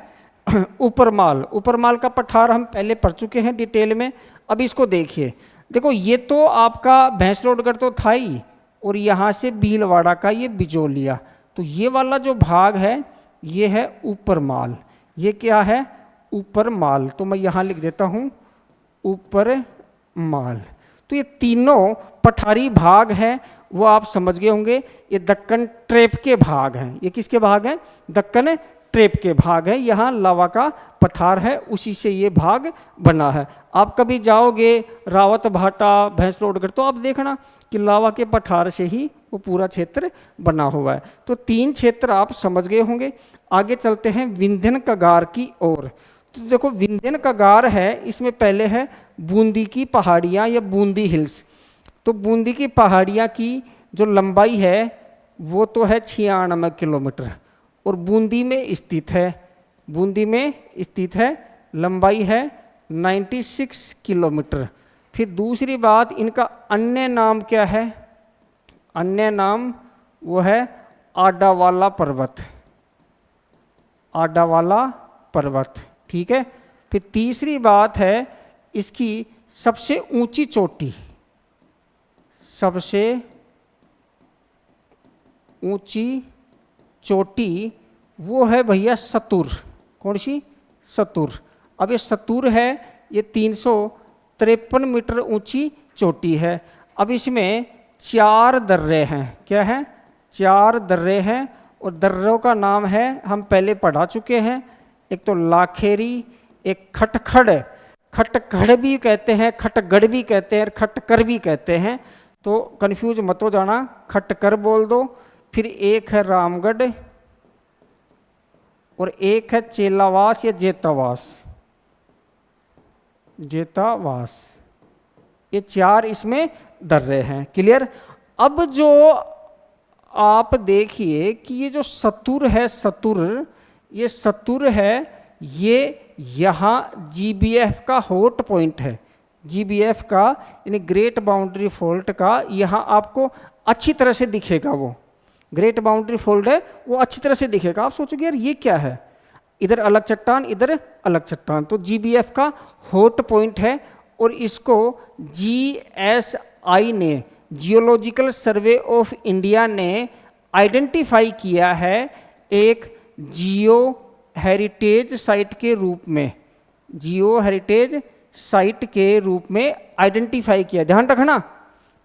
ऊपरमाल। ऊपरमाल का पठार हम पहले पढ़ चुके हैं डिटेल में। अब इसको देखिए, देखो ये तो आपका भैंसरोडगढ़ तो था ही, और यहाँ से भीलवाड़ा का ये बिजोलिया, तो ये वाला जो भाग है ये है ऊपरमाल। ये क्या है? ऊपरमाल। तो मैं यहाँ लिख देता हूँ ऊपरमाल। तो ये तीनों पठारी भाग हैं, वो आप समझ गए होंगे। ये दक्कन ट्रैप के भाग हैं। ये किसके भाग हैं? दक्कन ट्रैप के भाग है। यहाँ लावा का पठार है, उसी से ये भाग बना है। आप कभी जाओगे रावत भाटा भैंसरोडगढ़ तो आप देखना कि लावा के पठार से ही वो पूरा क्षेत्र बना हुआ है। तो तीन क्षेत्र आप समझ गए होंगे। आगे चलते हैं विंध्यन कगार की ओर। तो देखो विंध्यन कगार है, इसमें पहले है बूंदी की पहाड़ियाँ या बूंदी हिल्स। तो बूंदी की पहाड़ियाँ की जो लंबाई है वो तो है 96 किलोमीटर और बूंदी में स्थित है, बूंदी में स्थित है, लंबाई है 96 किलोमीटर। फिर दूसरी बात, इनका अन्य नाम क्या है? अन्य नाम वो है आडावाला पर्वत, आडावाला पर्वत, ठीक है। फिर तीसरी बात है इसकी सबसे ऊंची चोटी, सबसे ऊंची चोटी वो है भैया सतुर। कौन सी? सतुर। अब ये सतुर है, ये 353 मीटर ऊंची चोटी है। अब इसमें 4 दर्रे हैं। क्या है? 4 दर्रे हैं और दर्रों का नाम है, हम पहले पढ़ा चुके हैं। एक तो लाखेरी, एक खटखड़, खटखड़ भी कहते हैं, खटगढ़ भी कहते हैं और खटकर भी कहते हैं, तो कंफ्यूज मत हो जाना, खटकर बोल दो। फिर एक है रामगढ़ और एक है चेलावास या जेतावास, जेतावास। ये 4 इसमें दर्रे हैं। क्लियर। अब जो आप देखिए कि ये जो सतुर है, सतुर, ये सतुर है, ये यहाँ जीबीएफ का हॉट पॉइंट है। जीबीएफ का यानी ग्रेट बाउंड्री फॉल्ट का यहाँ आपको अच्छी तरह से दिखेगा। वो ग्रेट बाउंड्री फॉल्ट है, वो अच्छी तरह से दिखेगा। आप सोचोगे यार ये क्या है, इधर अलग चट्टान, इधर अलग चट्टान। तो जीबीएफ का हॉट पॉइंट है और इसको जीएसआई ने, जियोलॉजिकल सर्वे ऑफ इंडिया ने आइडेंटिफाई किया है एक जियो हेरिटेज साइट के रूप में, जियो हेरिटेज साइट के रूप में आइडेंटिफाई किया। ध्यान रखना,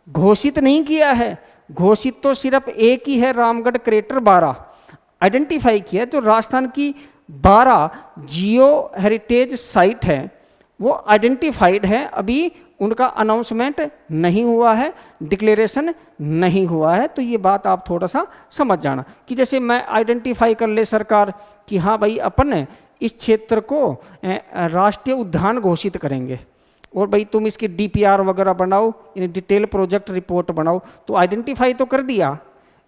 घोषित नहीं किया है, घोषित तो सिर्फ एक ही है, रामगढ़ क्रेटर 12 आइडेंटिफाई किया। तो राजस्थान की 12 जियो हेरिटेज साइट है वो आइडेंटिफाइड है। अभी उनका अनाउंसमेंट नहीं हुआ है, डिक्लेरेशन नहीं हुआ है। तो ये बात आप थोड़ा सा समझ जाना कि जैसे मैं आइडेंटिफाई कर ले सरकार कि हाँ भाई अपन इस क्षेत्र को राष्ट्रीय उद्यान घोषित करेंगे और भाई तुम इसकी डीपीआर वगैरह बनाओ, यानी डिटेल प्रोजेक्ट रिपोर्ट बनाओ। तो आइडेंटिफाई तो कर दिया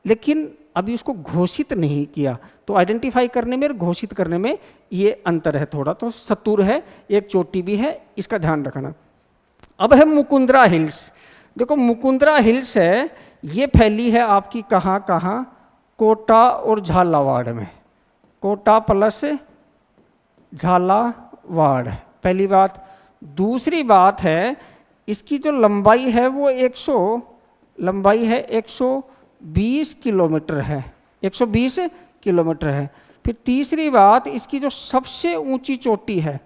लेकिन अभी उसको घोषित नहीं किया। तो आइडेंटिफाई करने में और घोषित करने में ये अंतर है थोड़ा। तो सतुर है, एक चोटी भी है, इसका ध्यान रखना। अब है मुकुंदरा हिल्स। देखो मुकुंदरा हिल्स है, ये फैली है आपकी कहाँ कहाँ, कोटा और झालावाड़ में, कोटा प्लस झालावाड़, पहली बात। दूसरी बात है इसकी जो लंबाई है वो 120 किलोमीटर है, 120 किलोमीटर है। फिर तीसरी बात, इसकी जो सबसे ऊंची चोटी है,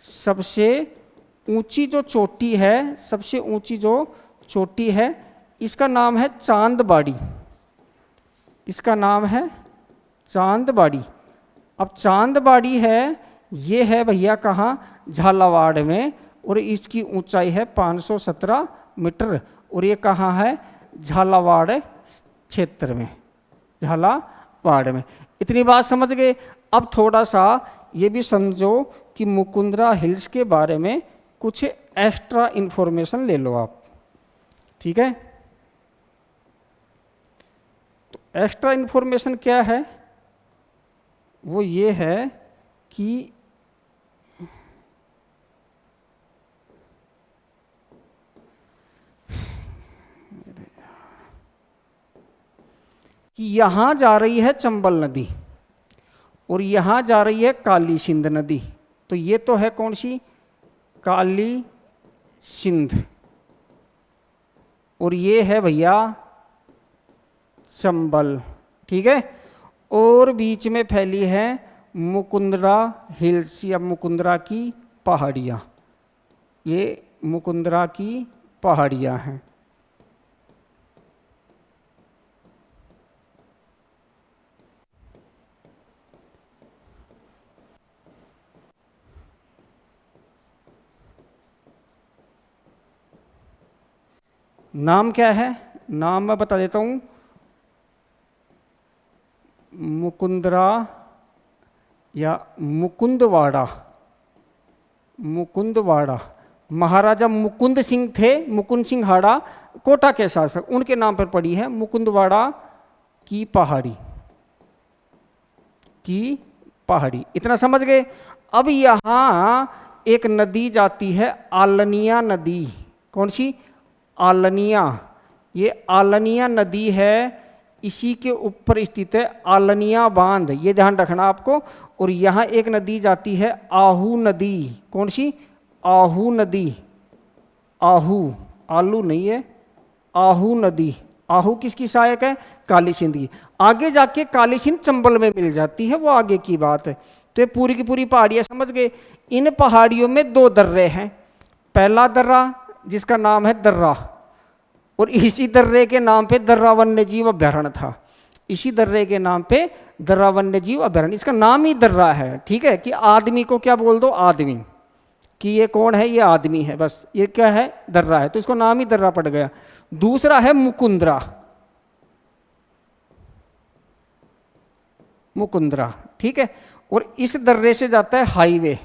सबसे ऊंची जो चोटी है, सबसे ऊंची जो चोटी है, इसका नाम है चांदबाड़ी, इसका नाम है चांदबाड़ी। अब चांदबाड़ी है, ये है भैया कहाँ, झालावाड़ में, और इसकी ऊंचाई है 517 मीटर और ये कहाँ है, झालावाड़ क्षेत्र में, झालावाड़ में। इतनी बात समझ गए। अब थोड़ा सा ये भी समझो कि मुकुंदरा हिल्स के बारे में कुछ एक्स्ट्रा इंफॉर्मेशन ले लो आप, ठीक है। तो एक्स्ट्रा इंफॉर्मेशन क्या है, वो ये है कि यहाँ जा रही है चंबल नदी और यहाँ जा रही है काली सिंध नदी। तो ये तो है कौन सी, काली सिंध, और ये है भैया चंबल, ठीक है। और बीच में फैली है मुकुंदरा हिल्स या मुकुंदरा की पहाड़ियाँ, ये मुकुंदरा की पहाड़ियाँ हैं। नाम क्या है, नाम मैं बता देता हूँ, मुकुंदरा या मुकुंदवाड़ा, मुकुंदवाड़ा। महाराजा मुकुंद सिंह थे, मुकुंद सिंह हाड़ा कोटा के शासक, उनके नाम पर पड़ी है मुकुंदवाड़ा की पहाड़ी, की पहाड़ी। इतना समझ गए। अब यहाँ एक नदी जाती है, आलनिया नदी। कौन सी, आलनिया। ये आलनिया नदी है, इसी के ऊपर स्थित है आलनिया बांध, ये ध्यान रखना आपको। और यहाँ एक नदी जाती है आहू नदी। कौन सी, आहू नदी, आहू, आलू नहीं है, आहू नदी। आहू किसकी सहायक है, काली सिंध की। आगे जाके काली सिंध चंबल में मिल जाती है, वो आगे की बात है। तो ये पूरी की पूरी पहाड़ियाँ समझ गए। इन पहाड़ियों में 2 दर्रे हैं। पहला दर्रा जिसका नाम है दर्रा, और इसी दर्रे के नाम पे दर्रा वन्य जीव अभ्यारण्य था, इसी दर्रे के नाम पे दर्रा वन्य जीव अभ्यारण्य। इसका नाम ही दर्रा है, ठीक है। कि आदमी को क्या बोल दो, आदमी, कि ये कौन है, ये आदमी है, बस ये क्या है, दर्रा है, तो इसको नाम ही दर्रा पड़ गया। दूसरा है मुकुंदरा, मुकुंदरा, ठीक है। और इस दर्रे से जाता है हाईवे,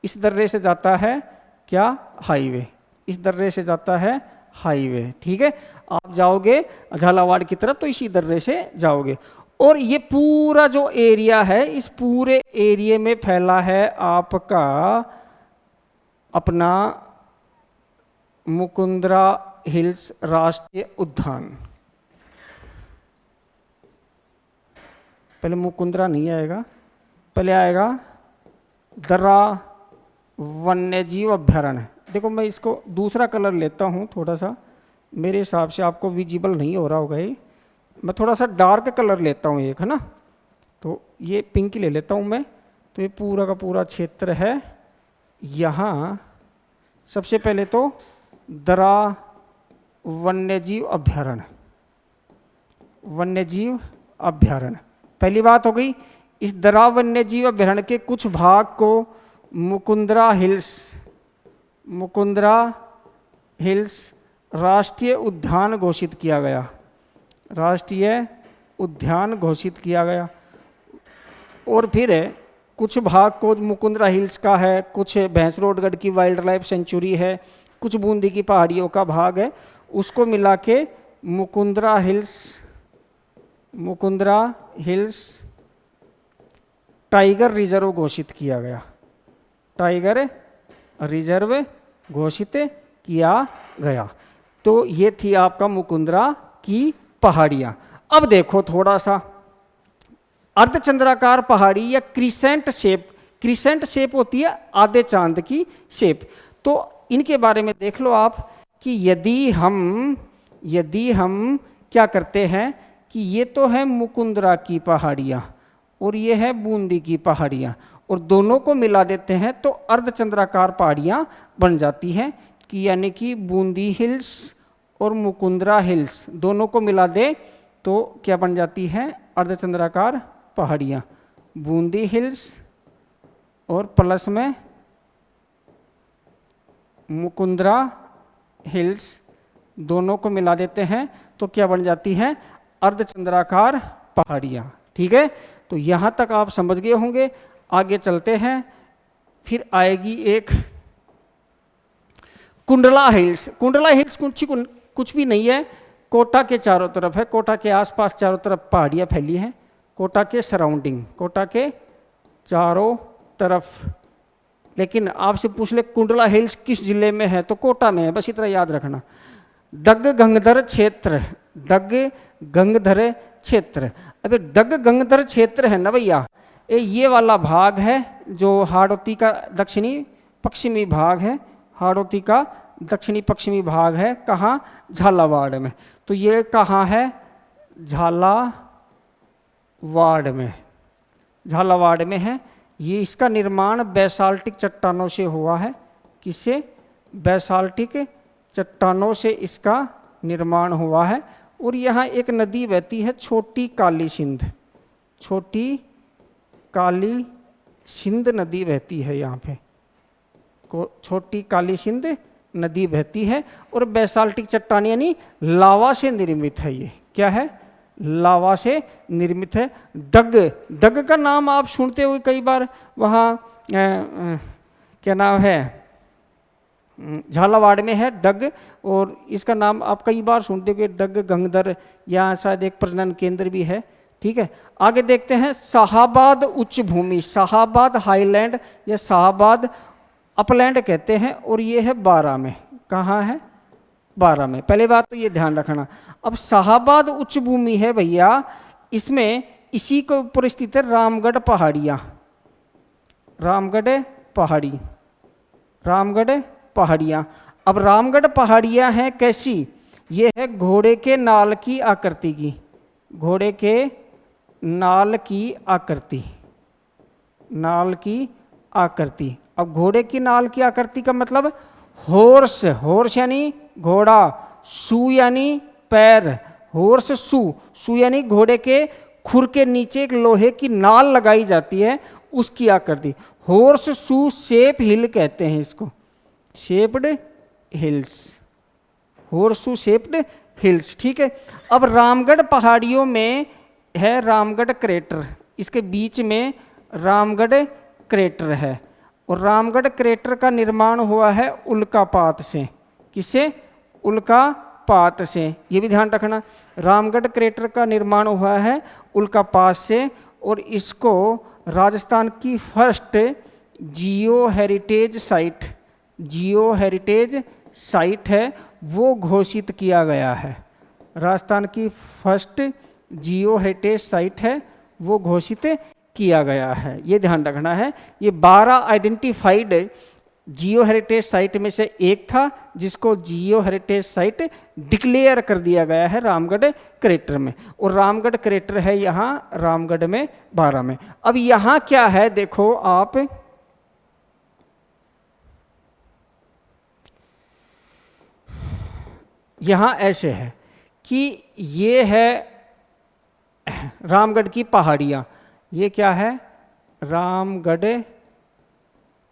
इस दर्रे से जाता है क्या, हाईवे, इस दर्रे से जाता है हाईवे। ठीक है, आप जाओगे झालावाड़ की तरफ तो इसी दर्रे से जाओगे। और ये पूरा जो एरिया है, इस पूरे एरिया में फैला है आपका अपना मुकुंदरा हिल्स राष्ट्रीय उद्यान। पहले मुकुंदरा नहीं आएगा, पहले आएगा दर्रा वन्यजीव अभ्यारण्य। देखो मैं इसको दूसरा कलर लेता हूँ थोड़ा सा, मेरे हिसाब से आपको विजिबल नहीं हो रहा होगा ये, मैं थोड़ा सा डार्क कलर लेता हूँ एक, है ना, तो ये पिंक ले लेता हूँ मैं। तो ये पूरा का पूरा क्षेत्र है, यहाँ सबसे पहले तो दर्रा वन्यजीव अभ्यारण्य, वन्यजीव अभ्यारण्य पहली बात हो गई। इस दर्रा वन्यजीव अभ्यारण्य के कुछ भाग को मुकुंदरा हिल्स, मुकुंदरा हिल्स राष्ट्रीय उद्यान घोषित किया गया, राष्ट्रीय उद्यान घोषित किया गया। और फिर कुछ भाग को मुकुंदरा हिल्स का है, कुछ भैंसरोडगढ़ की वाइल्ड लाइफ सेंचुरी है, कुछ बूंदी की पहाड़ियों का भाग है, उसको मिला के Mukundra hills, Mukundra hills tiger reserve घोषित किया गया, टाइगर रिजर्व घोषित किया गया। तो ये थी आपका मुकुंदरा की पहाड़ियाँ। अब देखो थोड़ा सा अर्धचंद्राकार पहाड़ी या क्रिसेंट शेप, क्रिसेंट शेप होती है आधे चांद की शेप। तो इनके बारे में देख लो आप कि यदि हम क्या करते हैं कि ये तो है मुकुंदरा की पहाड़ियाँ और ये है बूंदी की पहाड़ियाँ, और दोनों को मिला देते हैं तो अर्धचंद्राकार पहाड़ियाँ बन जाती हैं, कि यानी कि बूंदी हिल्स और मुकुंदरा हिल्स दोनों को मिला दे तो क्या बन जाती हैं, अर्धचंद्राकार पहाड़ियाँ। बूंदी हिल्स और प्लस में मुकुंदरा हिल्स दोनों को मिला देते हैं तो क्या बन जाती हैं, अर्धचंद्राकार पहाड़ियाँ। ठीक है, तो यहाँ तक आप समझ गए होंगे। आगे चलते हैं, फिर आएगी एक कुंडला हिल्स। कुंडला हिल्स कुछ भी नहीं है, कोटा के चारों तरफ है, कोटा के आसपास चारों तरफ पहाड़ियाँ फैली हैं, कोटा के सराउंडिंग, कोटा के चारों तरफ। लेकिन आपसे पूछ ले कुंडला हिल्स किस जिले में है, तो कोटा में है, बस इतना याद रखना। डग गंगधर क्षेत्र, डग गंगधर क्षेत्र। अबे डग गंगधर क्षेत्र है ना भैया, ये वाला भाग है जो हाड़ौती का दक्षिणी पश्चिमी भाग है, हाड़ौती का दक्षिणी पश्चिमी भाग है, कहाँ, झालावाड़ में। तो ये कहाँ है, झालावाड़ में, झालावाड़ में है। ये इसका निर्माण बैसाल्टिक चट्टानों से हुआ है, किससे, बैसाल्टिक चट्टानों से इसका निर्माण हुआ है। और यहाँ एक नदी बहती है, छोटी काली सिंध, छोटी काली सिंध नदी बहती है यहाँ पे, छोटी काली सिंध नदी बहती है। और बैसाल्टिक चट्टान यानी लावा से निर्मित है, ये क्या है, लावा से निर्मित है। डग, डग का नाम आप सुनते हुए कई बार, वहाँ क्या नाम है, झालावाड़ में है डग, और इसका नाम आप कई बार सुनते हुए डग गंगधर, यहाँ शायद एक प्रजनन केंद्र भी है। ठीक है, आगे देखते हैं शाहाबाद उच्च भूमि, शाहाबाद हाईलैंड या शाहाबाद अपलैंड कहते हैं, और ये है बारां में, कहाँ है, बारां में। पहले बात तो ये ध्यान रखना। अब शाहाबाद उच्च भूमि है भैया, इसमें इसी के ऊपर स्थित है रामगढ़ पहाड़ियाँ, रामगढ़ पहाड़ी, रामगढ़ पहाड़ियाँ। अब रामगढ़ पहाड़ियाँ हैं कैसी, ये है घोड़े के नाल की आकृति की, घोड़े के नाल की आकृति, नाल की आकृति। अब घोड़े की नाल की आकृति का मतलब हॉर्स, हॉर्स यानी घोड़ा, शू यानी पैर, हॉर्स शू, शू यानी घोड़े के खुर के नीचे एक लोहे की नाल लगाई जाती है, उसकी आकृति। हॉर्स शू शेप हिल कहते हैं इसको, shaped hills, horse shoe shaped hills. ठीक है, अब रामगढ़ पहाड़ियों में है रामगढ़ क्रेटर, इसके बीच में रामगढ़ क्रेटर है और रामगढ़ क्रेटर का निर्माण हुआ है उल्कापात से। किससे? उल्कापात से। ये भी ध्यान रखना, रामगढ़ क्रेटर का निर्माण हुआ है उल्कापात से और इसको राजस्थान की फर्स्ट जियो हेरिटेज साइट है वो घोषित किया गया है। राजस्थान की फर्स्ट जियो हेरिटेज साइट है वो घोषित किया गया है, ये ध्यान रखना है। ये 12 आइडेंटिफाइड जियो हेरिटेज साइट में से एक था जिसको जियो हेरिटेज साइट डिक्लेयर कर दिया गया है रामगढ़ क्रेटर में, और रामगढ़ क्रेटर है यहाँ रामगढ़ में 12 में। अब यहाँ क्या है देखो आप, यहाँ ऐसे है कि ये है रामगढ़ की पहाड़ियाँ, ये क्या है? रामगढ़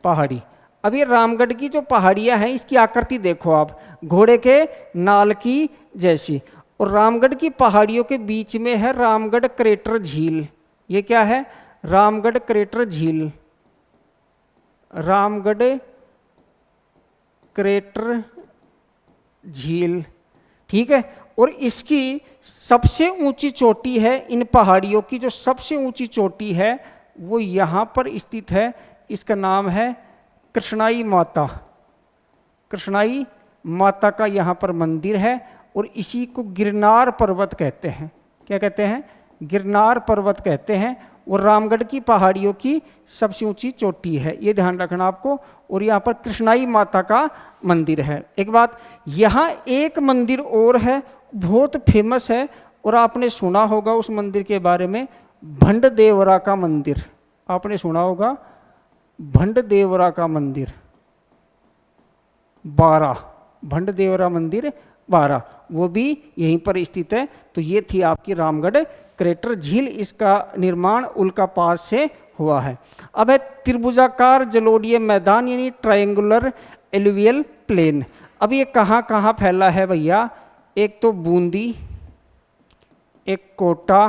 पहाड़ी। अब ये रामगढ़ की जो पहाड़ियाँ हैं इसकी आकृति देखो आप, घोड़े के नाल की जैसी, और रामगढ़ की पहाड़ियों के बीच में है रामगढ़ क्रेटर झील। ये क्या है? रामगढ़ क्रेटर झील, रामगढ़ क्रेटर झील, ठीक है। और इसकी सबसे ऊंची चोटी है, इन पहाड़ियों की जो सबसे ऊंची चोटी है वो यहाँ पर स्थित है, इसका नाम है कृष्णाई माता। कृष्णाई माता का यहाँ पर मंदिर है और इसी को गिरनार पर्वत कहते हैं। क्या कहते हैं? गिरनार पर्वत कहते हैं, और रामगढ़ की पहाड़ियों की सबसे ऊंची चोटी है, ये ध्यान रखना आपको। और यहाँ पर कृष्णाई माता का मंदिर है। एक बात, यहाँ एक मंदिर और है बहुत फेमस है और आपने सुना होगा उस मंदिर के बारे में, भंडदेवरा का मंदिर। आपने सुना होगा भंडदेवरा का मंदिर 12, भंडदेवरा मंदिर 12, वो भी यहीं पर स्थित है। तो ये थी आपकी रामगढ़ क्रेटर झील, इसका निर्माण उल्कापात से हुआ है। अब है त्रिभुजाकार जलोढ़ीय मैदान यानी ट्रायंगुलर एलुवियल प्लेन। अब ये कहाँ कहाँ फैला है भैया? एक तो बूंदी, एक कोटा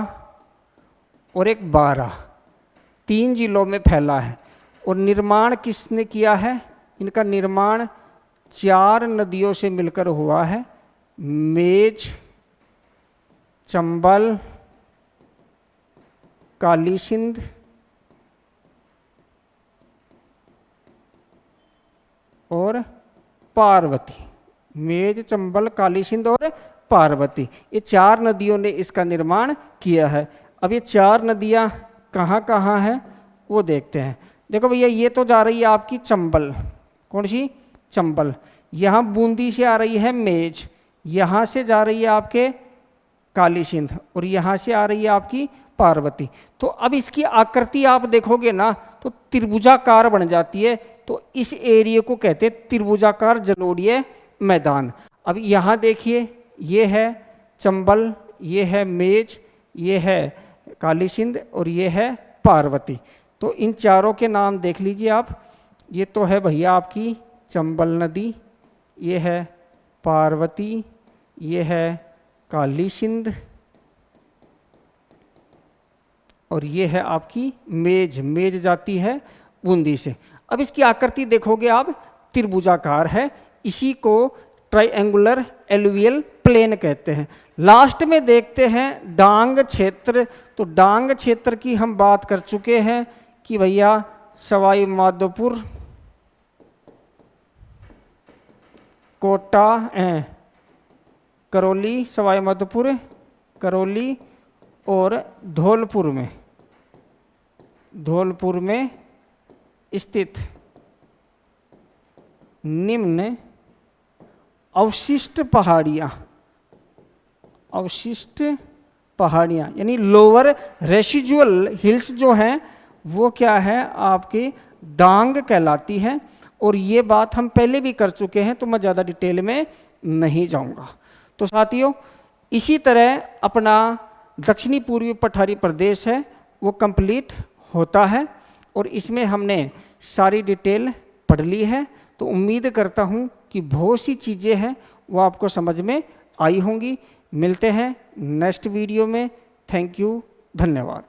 और एक बारा, 3 जिलों में फैला है। और निर्माण किसने किया है? इनका निर्माण 4 नदियों से मिलकर हुआ है, मेज, चंबल, काली सिंध और पार्वती। मेज, चंबल, काली सिंध और पार्वती, ये 4 नदियों ने इसका निर्माण किया है। अब ये 4 नदियाँ कहाँ कहाँ हैं वो देखते हैं। देखो भैया, ये तो जा रही है आपकी चंबल, कौन सी? चंबल। यहाँ बूंदी से आ रही है मेज, यहाँ से जा रही है आपके काली सिंध और यहाँ से आ रही है आपकी पार्वती। तो अब इसकी आकृति आप देखोगे ना तो त्रिभुजाकार बन जाती है, तो इस एरिया को कहते हैं त्रिभुजाकार जलोढ़ीय मैदान। अब यहाँ देखिए, ये है चंबल, ये है मेज, ये है काली सिंध और ये है पार्वती। तो इन चारों के नाम देख लीजिए आप। ये तो है भैया आपकी चंबल नदी, ये है पार्वती, ये है काली सिंध और ये है आपकी मेज। मेज जाती है बूंदी से। अब इसकी आकृति देखोगे आप, त्रिभुजाकार है, इसी को ट्रायंगुलर एलुवियल प्लेन कहते हैं। लास्ट में देखते हैं डांग क्षेत्र। तो डांग क्षेत्र की हम बात कर चुके हैं कि भैया सवाई माधोपुर, कोटा, करौली, सवाई माधोपुर, करौली और धौलपुर में स्थित निम्न अवशिष्ट पहाड़ियाँ यानी लोअर रेसिजुअल हिल्स जो हैं वो क्या है आपकी डांग कहलाती हैं। और ये बात हम पहले भी कर चुके हैं तो मैं ज़्यादा डिटेल में नहीं जाऊंगा। तो साथियों, इसी तरह अपना दक्षिणी पूर्वी पठारी प्रदेश है वो कंप्लीट होता है और इसमें हमने सारी डिटेल पढ़ ली है। तो उम्मीद करता हूँ कि बहुत सी चीज़ें हैं वो आपको समझ में आई होंगी। मिलते हैं नेक्स्ट वीडियो में। थैंक यू, धन्यवाद।